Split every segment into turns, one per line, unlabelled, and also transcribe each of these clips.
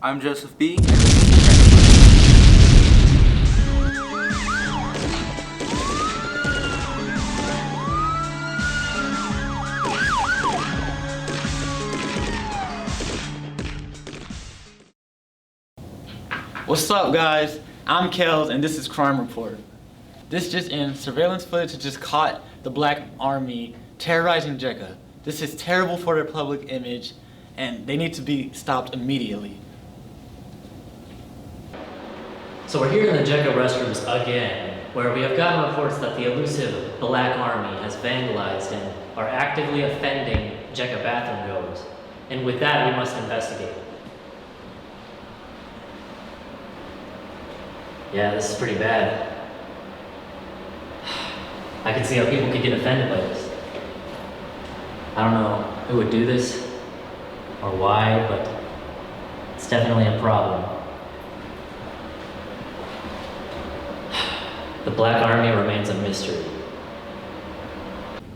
I'm Joseph B.
What's up, guys? I'm Kels, and this is Crime Report. This just in, surveillance footage just caught the Black Army terrorizing Jekka. This is terrible for their public image, and they need to be stopped immediately.
So we're here in the Jekka restrooms again, where we have gotten reports that the elusive Black Army has vandalized and are actively offending Jekka bathroom goers. And with that, we must investigate. Yeah, this is pretty bad. I can see how people could get offended by this. I don't know who would do this or why, but it's definitely a problem. The Black Army remains a mystery.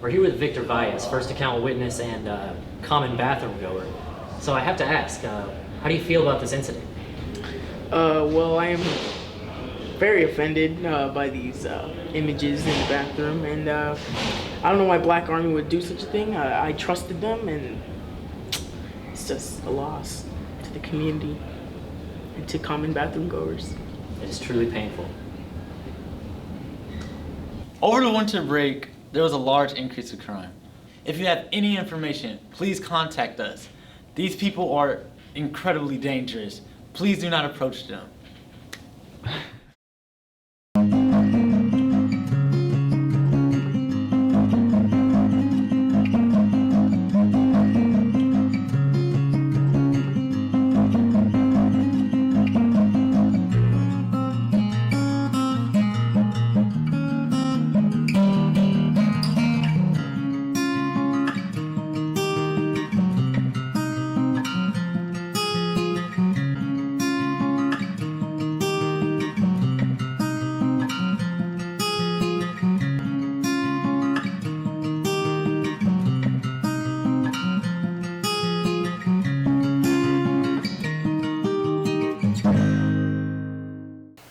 We're here with Victor Valles, first account witness and common bathroom goer. So I have to ask, how do you feel about this incident?
Well, I am very offended by these images in the bathroom, and I don't know why Black Army would do such a thing. I trusted them, and it's just a loss to the community and to common bathroom goers.
It is truly painful.
Over the winter break, there was a large increase of crime. If you have any information, please contact us. These people are incredibly dangerous. Please do not approach them.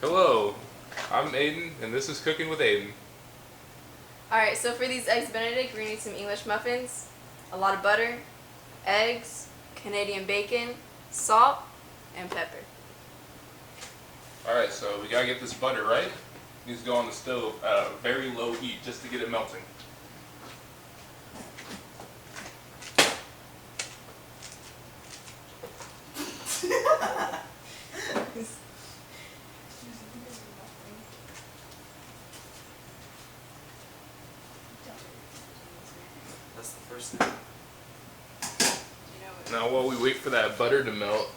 Hello, I'm Aiden, and this is Cooking with Aiden.
Alright, so for these eggs Benedict, we're going to need some English muffins, a lot of butter, eggs, Canadian bacon, salt, and pepper.
Alright, so we gotta get this butter, right? It needs to go on the stove at a very low heat just to get it melting.
That's the first thing.
Now while we wait for that butter to melt,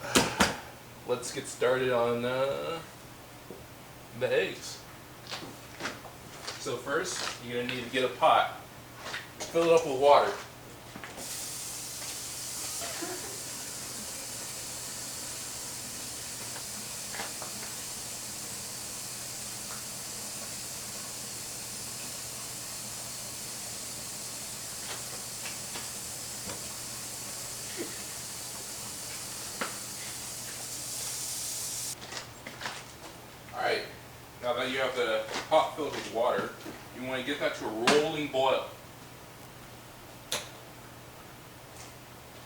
let's get started on the eggs. So first, you're gonna need to get a pot, fill it up with water. Alright, now that you have the pot filled with water, you want to get that to a rolling boil.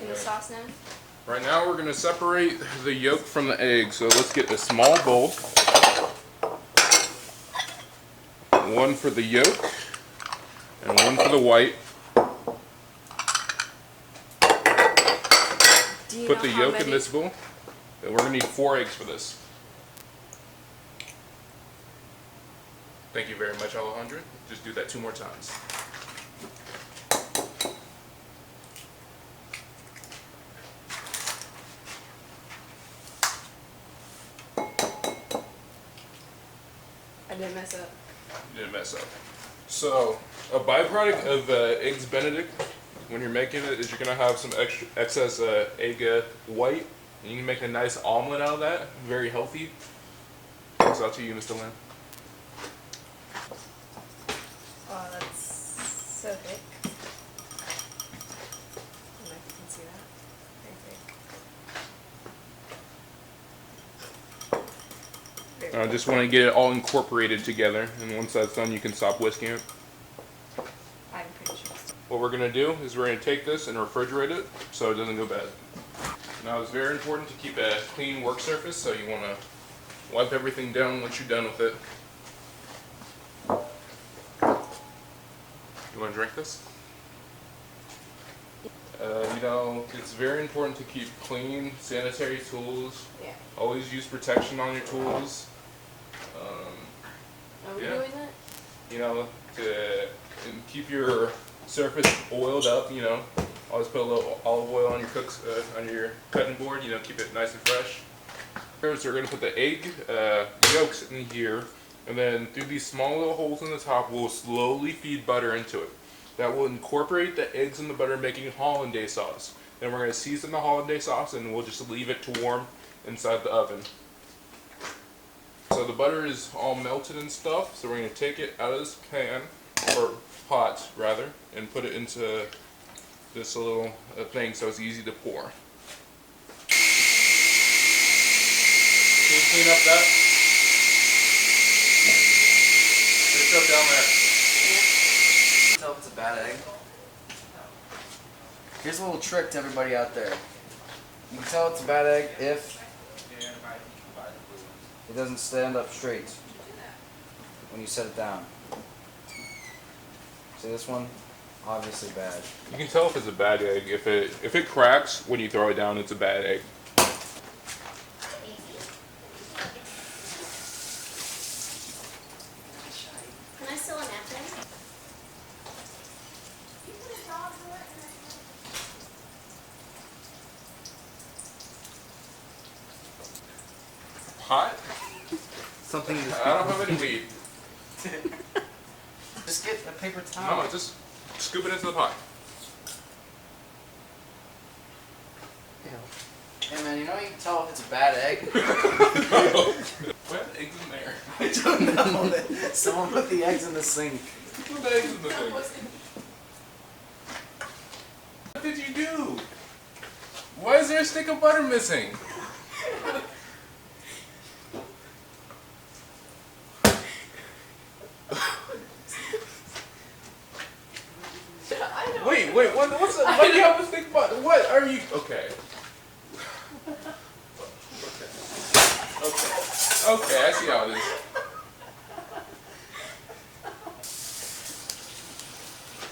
In the sauce now?
Right now we're going to separate the yolk from the egg, so let's get a small bowl. One for the yolk and one for the white.
Do you
Put
know
the
how
yolk
many-
in this bowl. And we're going to need 4 eggs for this. Thank you very much, Alejandra. Just do that 2 more times.
I didn't mess up.
You didn't mess up. So, a byproduct of eggs Benedict, when you're making it, is you're gonna have some excess egg white, and you can make a nice omelet out of that. Very healthy. It's out to you, Mr. Lamb.
Oh, that's so thick. I don't know if you can see that. Very thick.
I just want to get it all incorporated together, and once that's done, you can stop whisking it.
I'm pretty sure.
What we're gonna do is we're gonna take this and refrigerate it so it doesn't go bad. Now it's very important to keep a clean work surface, so you wanna wipe everything down once you're done with it. You wanna drink this? You know, it's very important to keep clean, sanitary tools.
Yeah.
Always use protection on your tools.
Are we
Yeah.
doing that?
You know, to and keep your surface oiled up. You know, always put a little olive oil on your on your cutting board. You know, keep it nice and fresh. First, we're gonna put the egg yolks in here, and then through these small little holes in the top, we'll slowly feed butter into it. That will incorporate the eggs and the butter, making hollandaise sauce. Then we're gonna season the hollandaise sauce, and we'll just leave it to warm inside the oven. So the butter is all melted and stuff, so we're going to take it out of this pan, or pot rather, and put it into this little thing so it's easy to pour. Can you clean up that? Good stuff down there.
Tell if it's a bad egg. Here's a little trick to everybody out there. You can tell it's a bad egg if it doesn't stand up straight when you set it down. See this one? Obviously bad.
You can tell if it's a bad egg. If it cracks when you throw it down, it's a bad egg.
Can I steal a napkin?
Hot?
Something.
I don't have any weed.
Just get a paper towel.
No, just scoop it into the pot.
Hey man, you know you can tell if it's a bad egg?
What eggs in there?
I don't know. Someone put the eggs in the sink.
Put the eggs in the thing. What did you do? Why is there a stick of butter missing? Wait, what's the, why do you have a stick of butter? What are you, okay. Okay, I see how it is.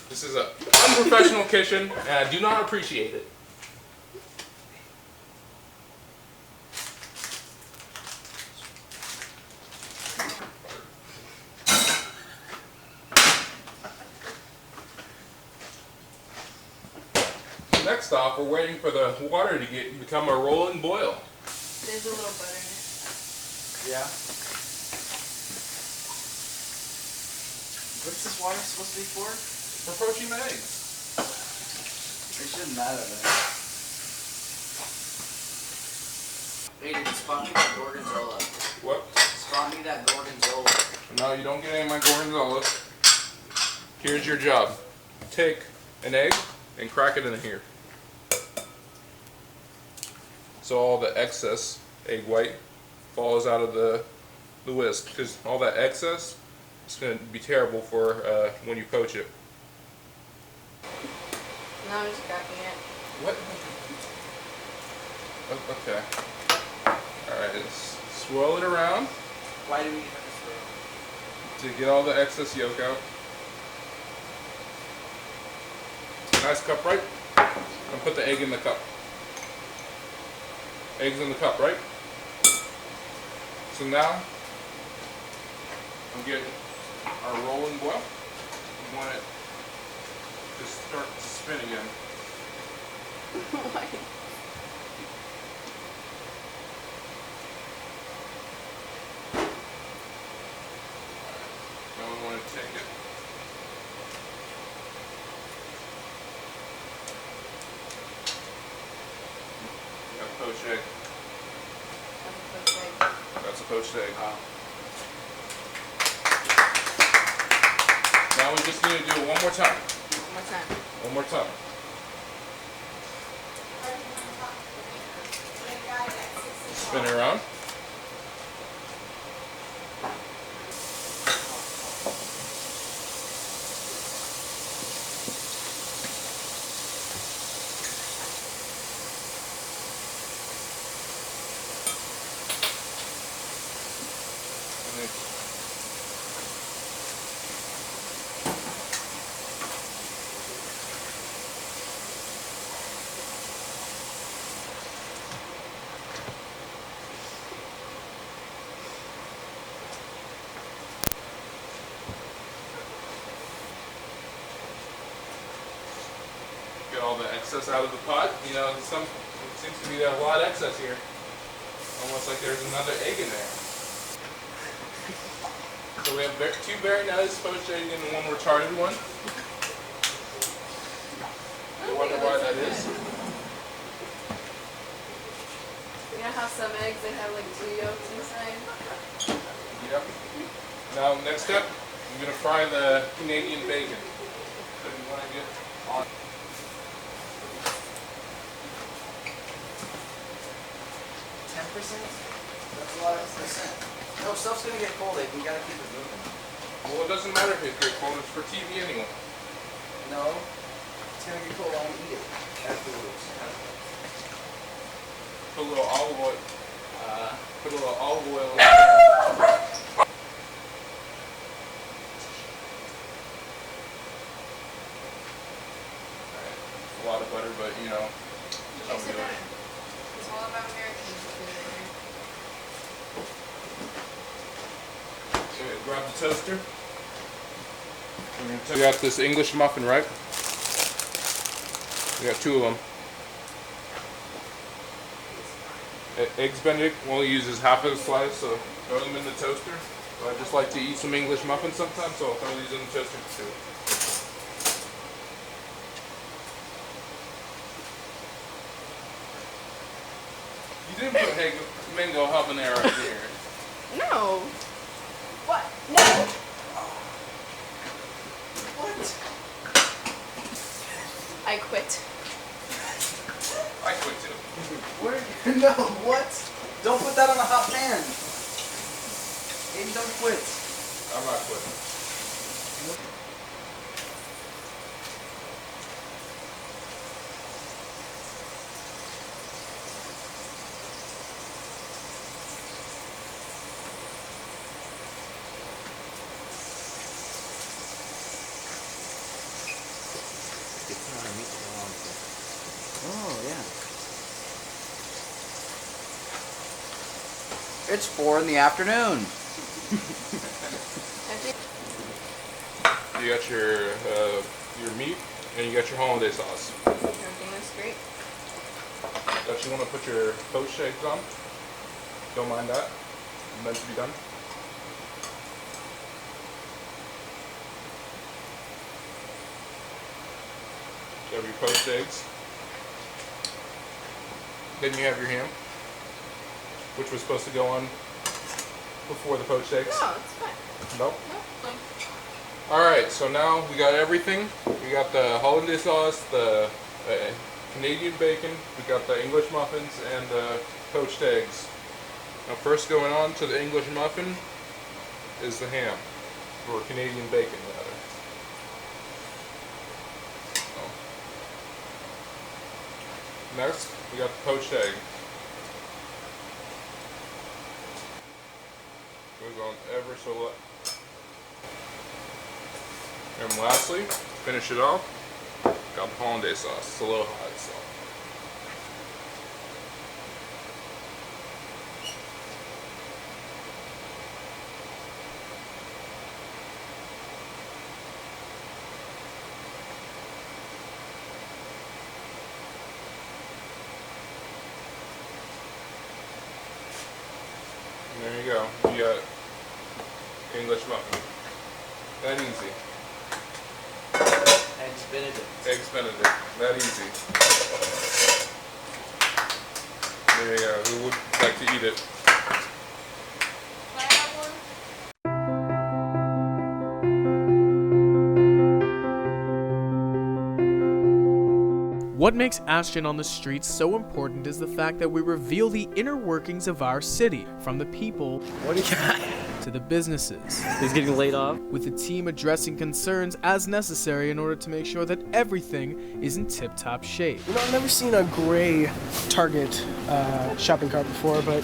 This is an unprofessional kitchen, and I do not appreciate it. Next off, we're waiting for the water to become a rolling boil.
There's a little butter in it.
Yeah. What's this water supposed to be for?
For poaching the eggs.
It shouldn't matter then. Aiden, spot me that gorgonzola.
What?
Spot me that gorgonzola.
No, you don't get any of my gorgonzola. Here's your job. Take an egg and crack it in here. So all the excess egg white falls out of the whisk, because all that excess is going to be terrible for when you poach it.
No, I'm just cracking it.
What? Okay. Alright, let's swirl it around
Why do we have to swirl?
to get all the excess yolk out. Nice cup, right? And put the egg in the cup. Eggs in the cup, right? So now, I'm getting our rolling boil. We want it to start to spin again.
Why?
Now we want to take it. We got poached egg. That's a poached egg. Now we just need to do it one more time.
One more time.
One more time. Spin it around. excess out of the pot. You know, it seems to be a lot of excess here. Almost like there's another egg in there. So we have two very nice poached eggs and one retarded one. You wonder why that is?
You know how some eggs they have like 2 yolks inside?
Yep. Now, next step, I'm going to fry the Canadian bacon. So you want to get on.
10%? That's a lot of percent. No, stuff's gonna get cold, we gotta keep it moving.
Well, it doesn't matter if it's good cold, it's for TV anyway.
No, it's gonna get cold, I wanna eat it afterwards.
Put a little olive oil. Put a little olive oil in Alright, a lot of butter, but you know, just how we do it.
It's all about American food.
Okay, grab the toaster. We got this English muffin, right? We got 2 of them. Eggs Benedict only uses half of a slice, so throw them in the toaster. So I just like to eat some English muffins sometimes, so I'll throw these in the toaster too. You didn't put mango habanero in here.
No. What? No.
What?
I quit.
I quit too.
Where? No, what? Don't put that on a hot pan. Aiden, don't quit.
I'm not quitting.
Oh, yeah. It's 4 in the afternoon.
You got your meat and you got your hollandaise sauce.
Everything looks great.
Don't you want to put your poached eggs on? Don't mind that. Meant to be done. You have your poached eggs. Then you have your ham, which was supposed to go on before the poached eggs.
No, it's fine.
Nope.
Nope.
Alright, so now we got everything. We got the hollandaise sauce, the Canadian bacon, we got the English muffins, and the poached eggs. Now first going on to the English muffin is the ham, or Canadian bacon rather. So. Next, we got the poached egg. Goes on ever so light. And lastly, finish it off, got the hollandaise sauce. It's a little hot, so. And there you go. You got English muffin. That easy.
Eggs Benedict.
Eggs Benedict. That easy. There you go. Who would like to eat it?
Can I have one?
What makes Ashton on the Streets so important is the fact that we reveal the inner workings of our city, from the people
What do you got?
to the businesses,
He's getting laid off.
with the team addressing concerns as necessary in order to make sure that everything is in tip-top shape.
You know, I've never seen a gray Target shopping cart before, but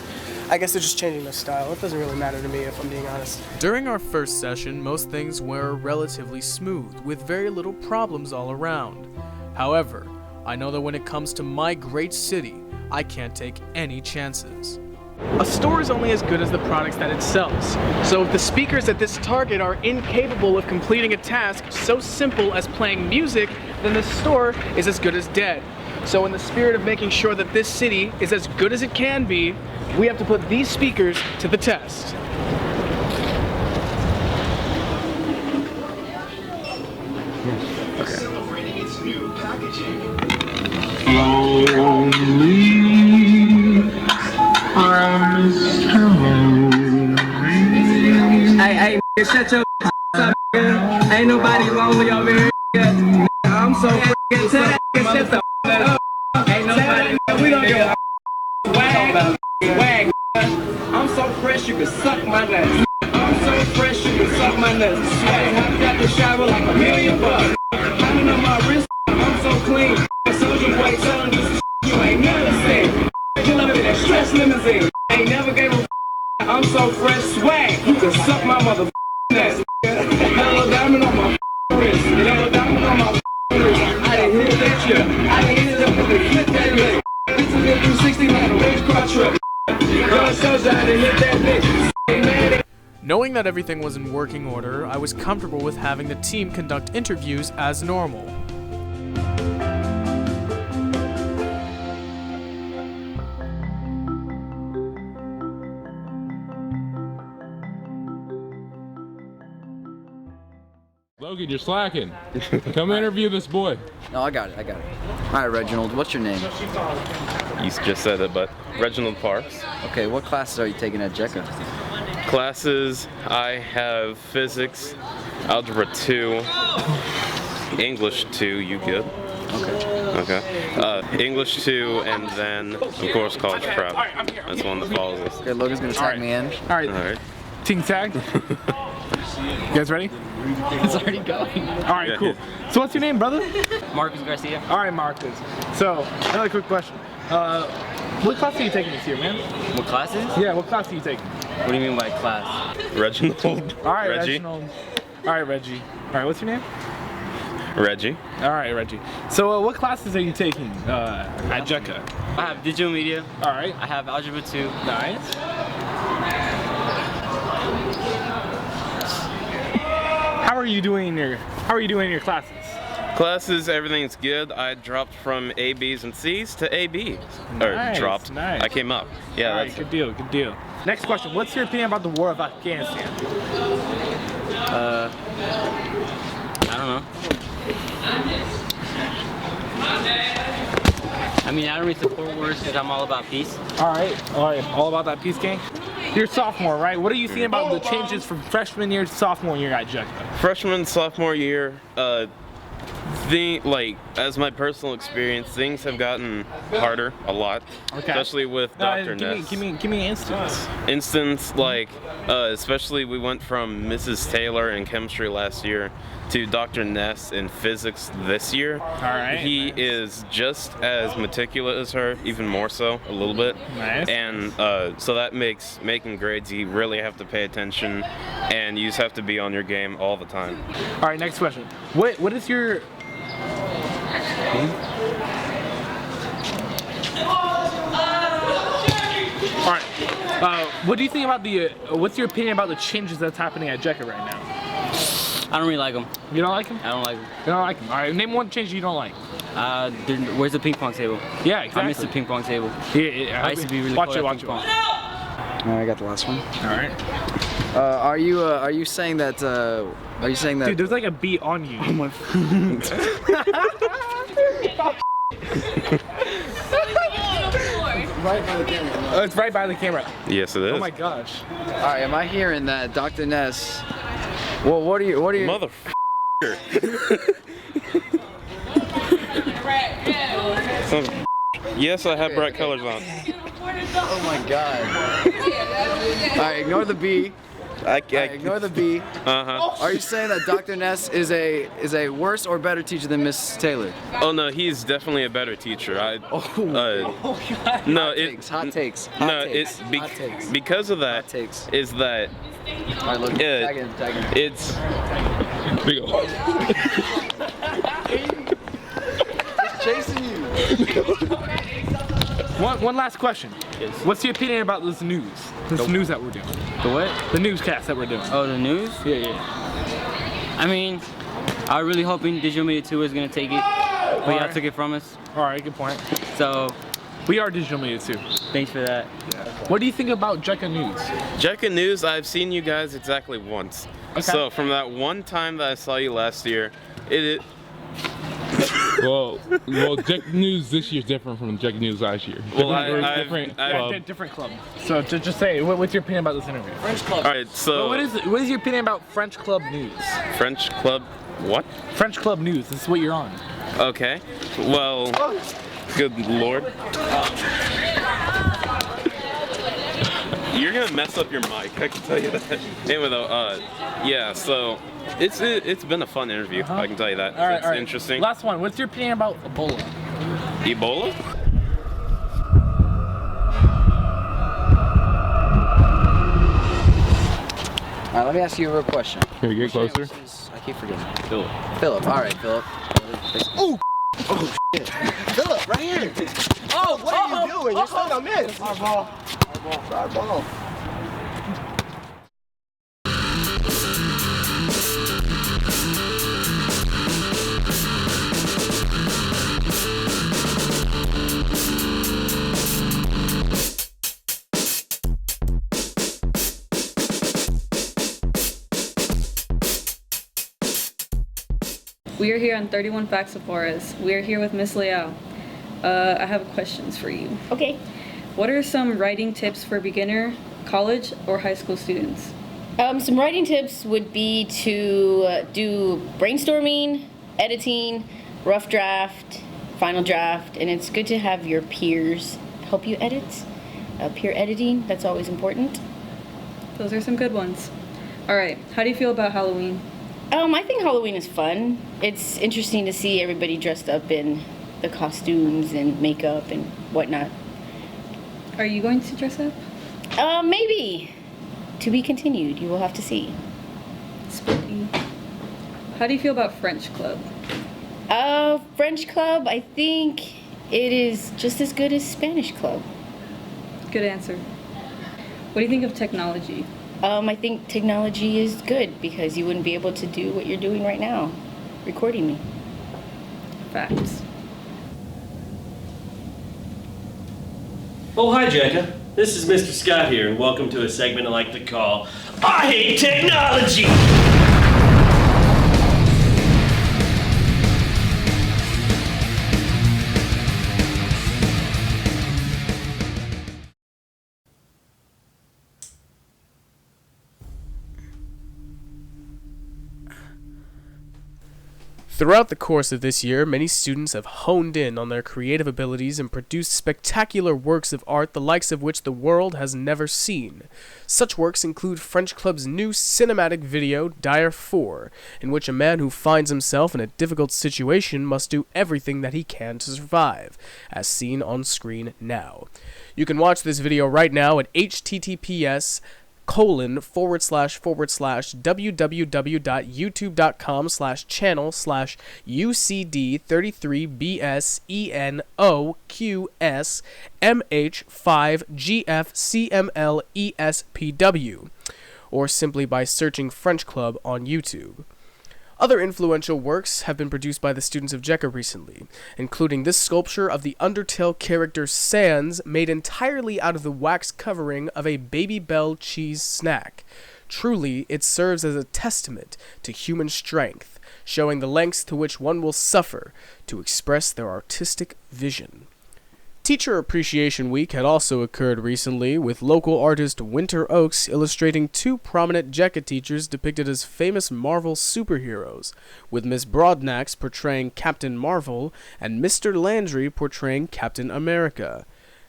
I guess they're just changing the style. It doesn't really matter to me, if I'm being honest.
During our first session, most things were relatively smooth, with very little problems all around. However, I know that when it comes to my great city, I can't take any chances. A store is only as good as the products that it sells. So if the speakers at this Target are incapable of completing a task so simple as playing music, then the store is as good as dead. So in the spirit of making sure that this city is as good as it can be, we have to put these speakers to the test.
Hey, shut your up, nigga. Ain't nobody lonely over here, nigga. I'm so freaking tell that nigga shut the up. Ain't nobody, we don't give a wag, I'm so fresh you can suck my nuts. I'm so fresh you can suck my nuts. I hopped out the shower like $1 million bucks. Having on my wrist, I'm so clean. Soldier boy telling this you ain't never seen. Pull up in that stretch limousine. Ain't never gave a I'm so fresh swag. You can suck my mother nuts. Yellow diamond on my wrist. Yellow diamond on my wrist. I didn't hit that shit. I didn't hit it up with the flip that lick. Bitch in the 360 like a race car truck. Girl shows I didn't hit that bitch.
Knowing that everything was in working order, I was comfortable with having the team conduct interviews as normal.
Logan, you're slacking. Come interview this boy.
No, I got it. All right, Reginald, what's your name?
You just said it, but Reginald Parks.
Okay, what classes are you taking at JECA?
Classes, I have physics, algebra 2, English 2, you good? Okay. English 2, and then, of course, college prep. That's one that follows us.
Okay, Logan's gonna tag me in.
All right.
All right.
Team tag. You guys ready?
It's already going.
All right, cool. So what's your name, brother?
Marcus Garcia.
All right, Marcus. So, another quick question. What class are you taking this year, man?
What classes?
Yeah, what class are you taking?
What do you mean by class?
Reginald.
All right,
Reggie.
Reginald. All right, Reggie. All right, what's your name?
Reggie.
All right, Reggie. So, what classes are you taking at JECA?
I have digital media.
All right.
I have algebra 2.
Nice. How are you doing in your classes?
Classes, everything's good. I dropped from A, B's, and C's to A, B's.
Nice,
Or dropped.
nice.
I came up. Yeah,
All right,
that's
good deal, good deal. Next question. What's your opinion about the war of Afghanistan?
I don't know. I mean, I don't really support wars because I'm all about peace.
All right, all about that peace gang. You're a sophomore, right? What are you seeing about the changes from freshman year to sophomore year at JECA?
Freshman, sophomore year, as my personal experience, things have gotten harder a lot, especially with Dr. Ness.
Give me an instance.
Especially we went from Mrs. Taylor in chemistry last year to Dr. Ness in physics this year.
All right.
He is just as meticulous as her, even more so, a little bit.
Nice.
And so that makes making grades, you really have to pay attention, and you just have to be on your game all the time.
All right, next question. What is your All right. What do you think about what's your opinion about the changes that's happening at JECA right now?
I don't really like them.
You don't like them?
I don't like them.
You don't like them. All right, name one change you don't like.
Where's the ping pong table?
Yeah, exactly.
I miss the ping pong table.
Yeah.
I used to be really
watch
cool
it,
at
watch
ping
it.
pong.
All right, I got the last one.
All right.
Are you saying that? Are you saying that?
Dude, there's like a beat on you. Oh my.
Right by the camera.
Oh, it's right by the camera.
Yes, it is.
Oh my gosh.
All right, am I hearing that Dr. Ness? Well, what are you?
Motherfucker. Yes, I have bright colors on.
Oh my God. All right, ignore the B. Ignore the B. Are you saying that Dr. Ness is a worse or better teacher than Miss Taylor?
Oh no, he's definitely a better teacher.
Hot takes.
Because of that.
Hot takes.
Is that
All right, look, tag in.
it's big ol'.
Chasing you.
One last question.
Yes.
What's your opinion about this news? This news that we're doing.
The what?
The newscast that we're doing.
Oh, the news?
Yeah.
I mean, I was really hoping Digital Media 2 was gonna take it, but y'all took it from us.
Alright, good point.
So,
we are Digital Media 2.
thanks for that.
What do you think about Jekka News?
Jekka News, I've seen you guys exactly once.
Okay.
So from that one time that I saw you last year,
well, Jekka News this year is different from Jekka News last year.
Different club. So just say, what's your opinion about this interview?
French Club. All right, so
what is your opinion about French Club News?
French Club, what?
French Club News. This is what you're on.
Okay. Well, good lord. You're gonna mess up your mic, I can tell you that. Anyway though, yeah, so it's been a fun interview, I can tell you that. It's interesting.
Last one, what's your opinion about Ebola?
Ebola?
Alright, let me ask you a real question.
Can you get closer?
I keep forgetting. Philip. Alright, Philip. Oh! Oh, shit. Philip, right here. Oh, what are you doing? You're still a miss. Our ball. Our ball.
We are here on 31 Facts of Juarez. We are here with Miss Leal. I have questions for you.
Okay.
What are some writing tips for beginner, college, or high school students?
Some writing tips would be to do brainstorming, editing, rough draft, final draft, and it's good to have your peers help you edit. Peer editing, that's always important.
Those are some good ones. All right, how do you feel about Halloween?
I think Halloween is fun. It's interesting to see everybody dressed up in the costumes and makeup and whatnot.
Are you going to dress up?
Maybe. To be continued. You will have to see.
Spooky. How do you feel about French Club?
French Club, I think it is just as good as Spanish Club.
Good answer. What do you think of technology?
I think technology is good because you wouldn't be able to do what you're doing right now, recording me.
Facts.
Oh, hi, Jekka. This is Mr. Scott here, and welcome to a segment I like to call I Hate Technology!
Throughout the course of this year, many students have honed in on their creative abilities and produced spectacular works of art the likes of which the world has never seen. Such works include French Club's new cinematic video, Dire 4, in which a man who finds himself in a difficult situation must do everything that he can to survive, as seen on screen now. You can watch this video right now at https://www.youtube.com/channel/UCD33BSENOQSMH5GFCMLESPW, or simply by searching French Club on YouTube. Other influential works have been produced by the students of Jekka recently, including this sculpture of the Undertale character Sans, made entirely out of the wax covering of a Baby Bell cheese snack. Truly, it serves as a testament to human strength, showing the lengths to which one will suffer to express their artistic vision. Teacher Appreciation Week had also occurred recently, with local artist Winter Oaks illustrating two prominent Jekka teachers depicted as famous Marvel superheroes, with Miss Broadnax portraying Captain Marvel and Mr. Landry portraying Captain America.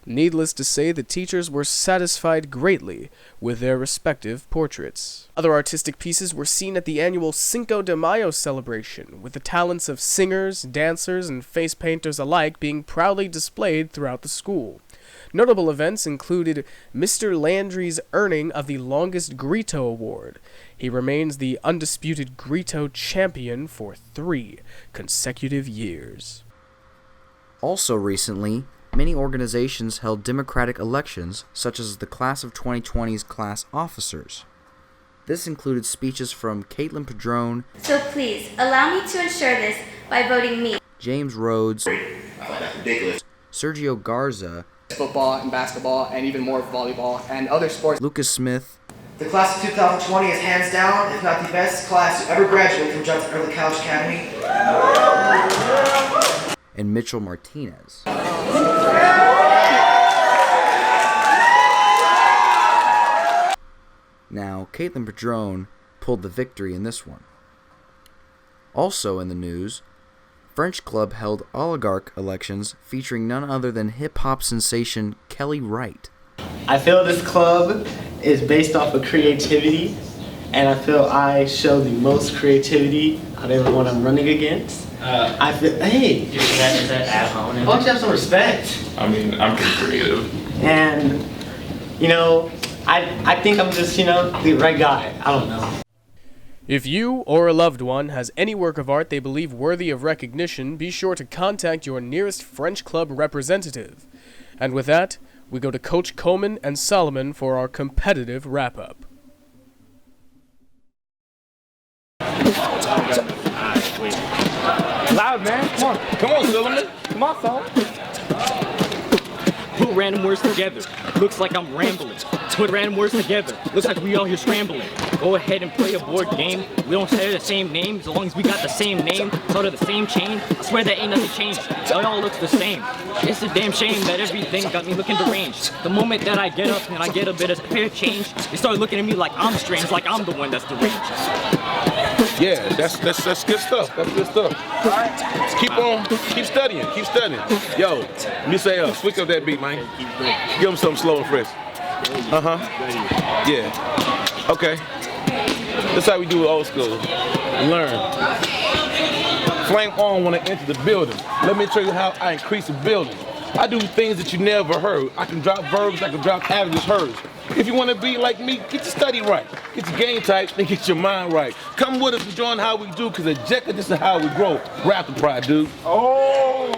Needless to say, the teachers were satisfied greatly with their respective portraits. Other artistic pieces were seen at the annual Cinco de Mayo celebration, with the talents of singers, dancers, and face painters alike being proudly displayed throughout the school. Notable events included Mr. Landry's earning of the longest Grito Award. He remains the undisputed Grito champion for 3 consecutive years.
Also recently,
Many organizations held democratic elections, such as the Class of 2020's class officers. This included speeches from Caitlin Padrone,
So please, allow me to ensure this by voting me.
James Rhodes,
I find that ridiculous.
Sergio Garza,
Football and basketball and even more volleyball and other sports.
Lucas Smith,
The class of 2020 is hands down, if not the best class to ever graduate from Johnson Early College Academy.
and Mitchell Martinez. Now, Caitlin Padrone pulled the victory in this one. Also in the news, French Club held oligarch elections featuring none other than hip-hop sensation Kelly Wright.
I feel this club is based off of creativity, and I feel I show the most creativity out of everyone I'm running against. I feel, hey!
Is that at home?
Why don't you have some respect?
I mean, I'm pretty creative.
And, you know, I think I'm just, you know, the right guy. I don't know.
If you or a loved one has any work of art they believe worthy of recognition, be sure to contact your nearest French Club representative. And with that, we go to Coach Coleman and Solomon for our competitive wrap-up.
Loud, man. Come on, Solomon. Come on, Solomon.
Put random words together. Looks like I'm rambling. Put random words together. Looks like we all here scrambling. Go ahead and play a board game. We don't share the same name, as long as we got the same name, sort of the same chain. I swear that ain't nothing changed. It all looks the same. It's a damn shame that everything got me looking deranged. The moment that I get up and I get a bit of fair change, they start looking at me like I'm strange, like I'm the one that's deranged.
Yeah, that's good stuff. That's good stuff. Keep studying. Yo, let me say, switch up that beat, man. Give them something slow and fresh. Yeah. Okay. That's how we do it old school. Learn. Flame on when I enter the building. Let me show you how I increase the building. I do things that you never heard. I can drop verbs, I can drop averages, herds. If you want to be like me, get your study right. Get your game types and get your mind right. Come with us and join how we do, because at Jekka, this is how we grow. Rap the pride, dude. Oh!